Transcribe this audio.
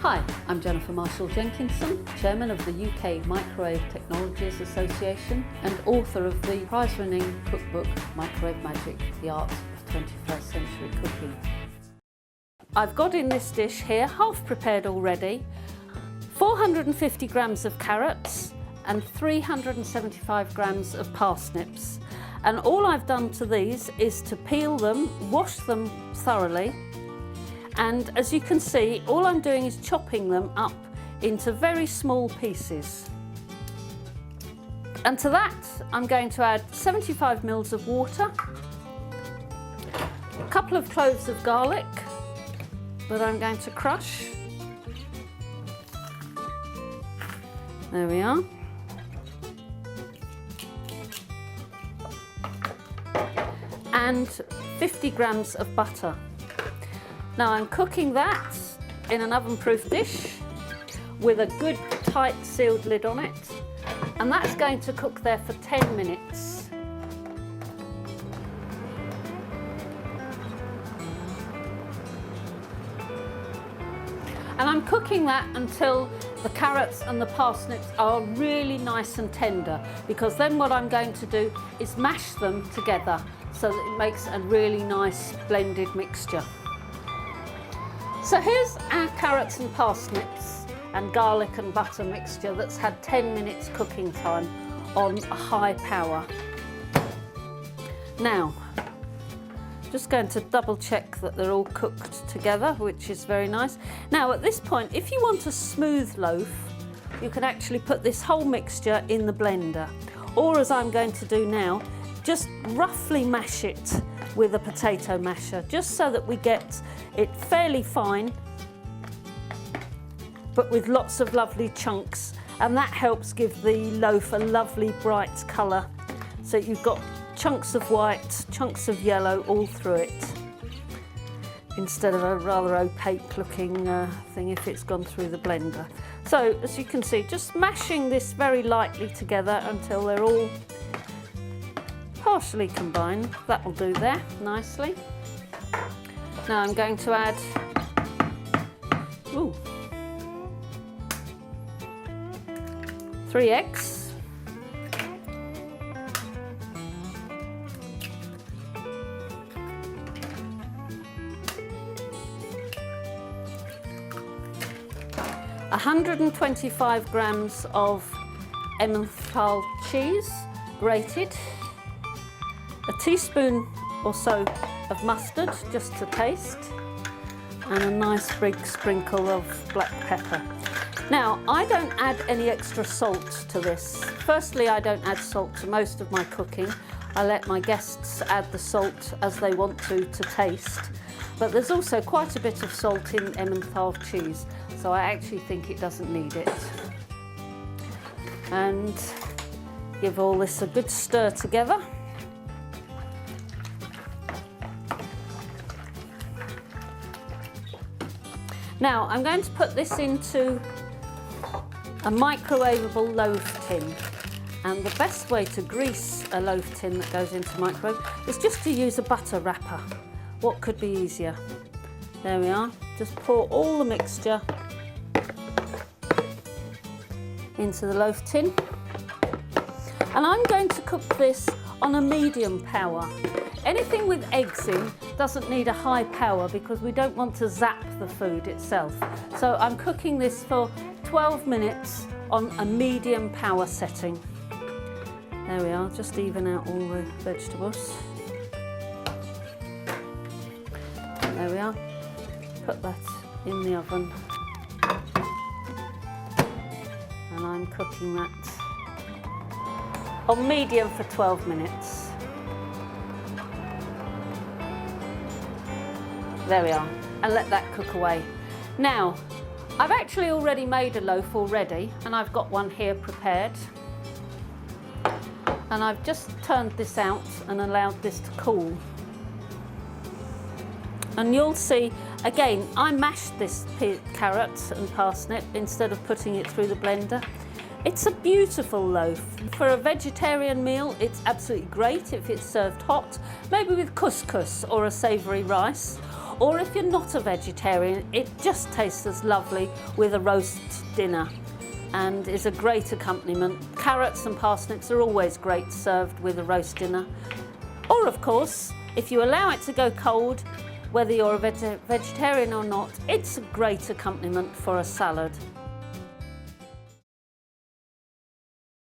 Hi, I'm Jennifer Marshall-Jenkinson, Chairman of the UK Microwave Technologies Association and author of the prize-winning cookbook Microwave Magic, The Art of 21st Century Cooking. I've got in this dish here, half prepared already, 450 grams of carrots and 375 grams of parsnips. And all I've done to these is to peel them, wash them thoroughly, and as you can see, all I'm doing is chopping them up into very small pieces. And to that, I'm going to add 75 ml of water, a couple of cloves of garlic that I'm going to crush. There we are. And 50 grams of butter. Now I'm cooking that in an oven-proof dish with a good tight sealed lid on it, and that's going to cook there for 10 minutes. And I'm cooking that until the carrots and the parsnips are really nice and tender, because then what I'm going to do is mash them together so that it makes a really nice blended mixture. So here's our carrots and parsnips and garlic and butter mixture that's had 10 minutes cooking time on a high power. Now, just going to double check that they're all cooked together, which is very nice. Now at this point, if you want a smooth loaf, you can actually put this whole mixture in the blender. Or as I'm going to do now, just roughly mash it with a potato masher, just so that we get it fairly fine, but with lots of lovely chunks, and that helps give the loaf a lovely bright colour. So you've got chunks of white, chunks of yellow all through it, instead of a rather opaque looking thing if it's gone through the blender. So as you can see, just mashing this very lightly together until they're all partially combined. That will do there nicely. Now I'm going to add 3 eggs, a 125 grams of Emmental cheese, grated, a teaspoon or so of mustard just to taste, and a nice big sprinkle of black pepper. Now, I don't add any extra salt to this. Firstly, I don't add salt to most of my cooking. I let my guests add the salt as they want to taste. But there's also quite a bit of salt in Emmental cheese, so I actually think it doesn't need it. And give all this a good stir together. Now I'm going to put this into a microwavable loaf tin, and the best way to grease a loaf tin that goes into microwave is just to use a butter wrapper. What could be easier? There we are. Just pour all the mixture into the loaf tin, and I'm going to cook this on a medium power. Anything with eggs in doesn't need a high power because we don't want to zap the food itself. So I'm cooking this for 12 minutes on a medium power setting. There we are, just even out all the vegetables. There we are. Put that in the oven. And I'm cooking that on medium for 12 minutes. There we are, and let that cook away. Now, I've actually already made a loaf already, and I've got one here prepared. And I've just turned this out and allowed this to cool. And you'll see, again, I mashed this carrot and parsnip instead of putting it through the blender. It's a beautiful loaf. For a vegetarian meal, it's absolutely great if it's served hot, maybe with couscous or a savoury rice. Or if you're not a vegetarian, it just tastes as lovely with a roast dinner and is a great accompaniment. Carrots and parsnips are always great served with a roast dinner. Or of course, if you allow it to go cold, whether you're a vegetarian or not, it's a great accompaniment for a salad.